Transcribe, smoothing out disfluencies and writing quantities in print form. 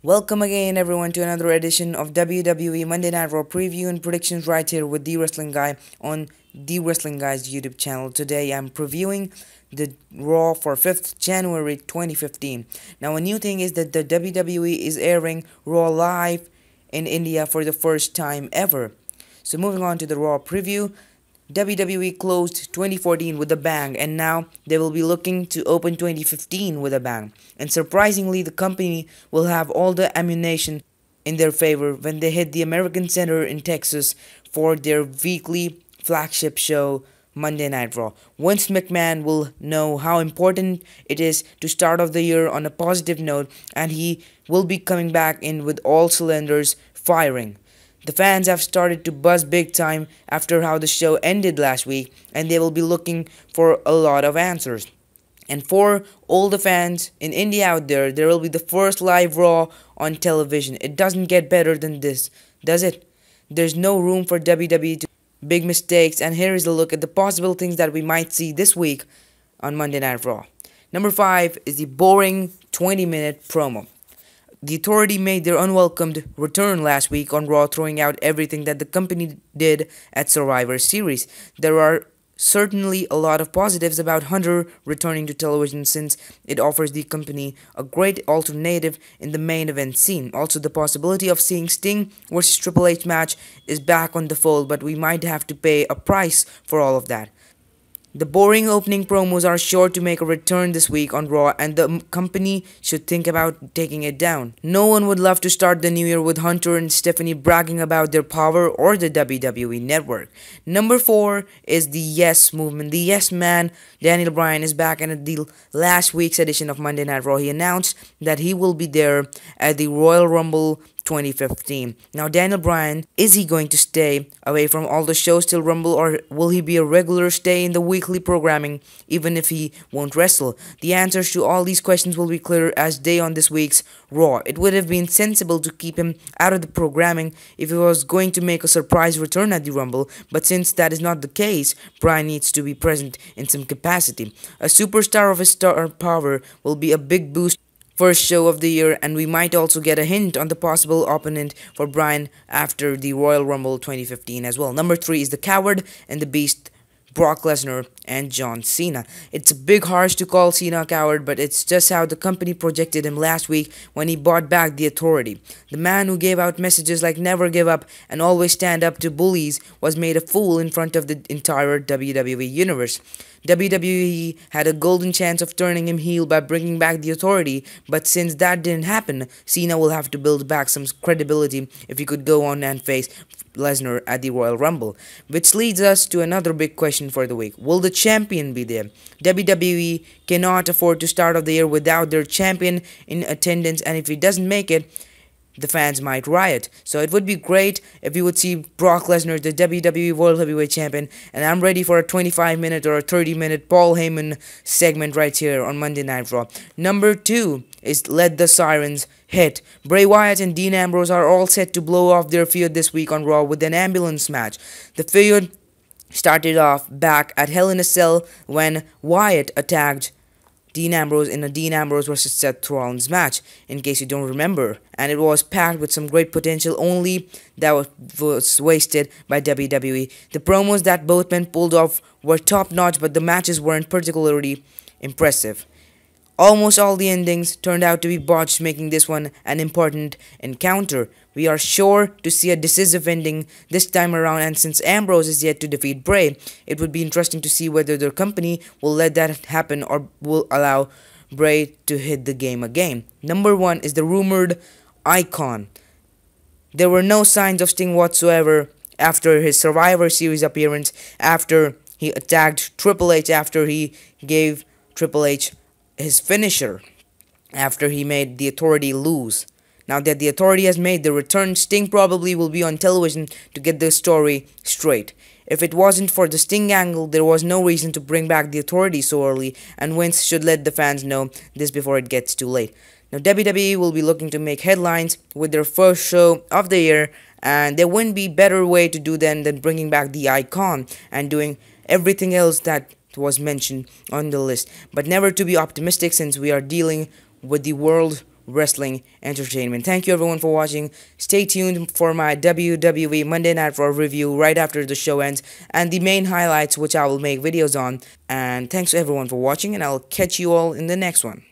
Welcome again, everyone, to another edition of WWE Monday Night Raw preview and predictions right here with The Wrestling Guy on The Wrestling Guy's YouTube channel. Today, I'm previewing the Raw for 5th January 2015. Now, a new thing is that the WWE is airing Raw live in India for the first time ever. So, moving on to the Raw preview. WWE closed 2014 with a bang, and now they will be looking to open 2015 with a bang. And surprisingly, the company will have all the ammunition in their favor when they hit the American Center in Texas for their weekly flagship show, Monday Night Raw. Vince McMahon will know how important it is to start off the year on a positive note, and he will be coming back in with all cylinders firing. The fans have started to buzz big time after how the show ended last week, and they will be looking for a lot of answers. And for all the fans in India out there will be the first live Raw on television. It doesn't get better than this, does it? There's no room for WWE to make big mistakes, and here is a look at the possible things that we might see this week on Monday Night Raw. Number 5 is the boring 20-minute promo. The Authority made their unwelcomed return last week on Raw, throwing out everything that the company did at Survivor Series. There are certainly a lot of positives about Hunter returning to television, since it offers the company a great alternative in the main event scene. Also, the possibility of seeing Sting vs Triple H match is back on the fold, but we might have to pay a price for all of that. The boring opening promos are sure to make a return this week on Raw, and the company should think about taking it down. No one would love to start the new year with Hunter and Stephanie bragging about their power or the WWE Network. Number 4 is the Yes movement. The Yes Man, Daniel Bryan, is back, and at the last week's edition of Monday Night Raw, he announced that he will be there at the Royal Rumble 2015. Now, Daniel Bryan, is he going to stay away from all the shows till Rumble, or will he be a regular stay in the weekly programming even if he won't wrestle? The answers to all these questions will be clear as day on this week's Raw. It would have been sensible to keep him out of the programming if he was going to make a surprise return at the Rumble, but since that is not the case, Bryan needs to be present in some capacity. A superstar of his star power will be a big boost first show of the year, and we might also get a hint on the possible opponent for Bryan after the Royal Rumble 2015 as well. Number 3 is the Coward and the Beast, Brock Lesnar and John Cena. It's a big harsh to call Cena a coward, but it's just how the company projected him last week when he bought back the Authority. The man who gave out messages like never give up and always stand up to bullies was made a fool in front of the entire WWE universe. WWE had a golden chance of turning him heel by bringing back the Authority, but since that didn't happen, Cena will have to build back some credibility if he could go on and face Lesnar at the Royal Rumble. Which leads us to another big question for the week. Will the champion be there? WWE cannot afford to start off the year without their champion in attendance, and if he doesn't make it, the fans might riot. So it would be great if we would see Brock Lesnar, the WWE World Heavyweight Champion, and I'm ready for a 25-minute or a 30-minute Paul Heyman segment right here on Monday Night Raw. Number 2 is Let the Sirens Hit. Bray Wyatt and Dean Ambrose are all set to blow off their feud this week on Raw with an ambulance match. The feud started off back at Hell in a Cell when Wyatt attacked Dean Ambrose in a Dean Ambrose vs Seth Rollins match, in case you don't remember, and it was packed with some great potential, only that was wasted by WWE. The promos that both men pulled off were top notch, but the matches weren't particularly impressive. Almost all the endings turned out to be botched, making this one an important encounter. We are sure to see a decisive ending this time around, and since Ambrose is yet to defeat Bray, it would be interesting to see whether their company will let that happen or will allow Bray to hit the game again. Number 1 is the rumored Icon. There were no signs of Sting whatsoever after his Survivor Series appearance, after he attacked Triple H, after he gave Triple H his finisher, after he made the Authority lose. Now that the Authority has made the return, Sting probably will be on television to get the story straight. If it wasn't for the Sting angle, there was no reason to bring back the Authority so early, and Vince should let the fans know this before it gets too late. Now, WWE will be looking to make headlines with their first show of the year, and there wouldn't be better way to do that than bringing back the Icon and doing everything else that was mentioned on the list. But never to be optimistic, since we are dealing with the World wrestling entertainment. Thank you everyone for watching. Stay tuned for my WWE Monday Night Raw review right after the show ends and the main highlights which I will make videos on. And thanks everyone for watching, and I'll catch you all in the next one.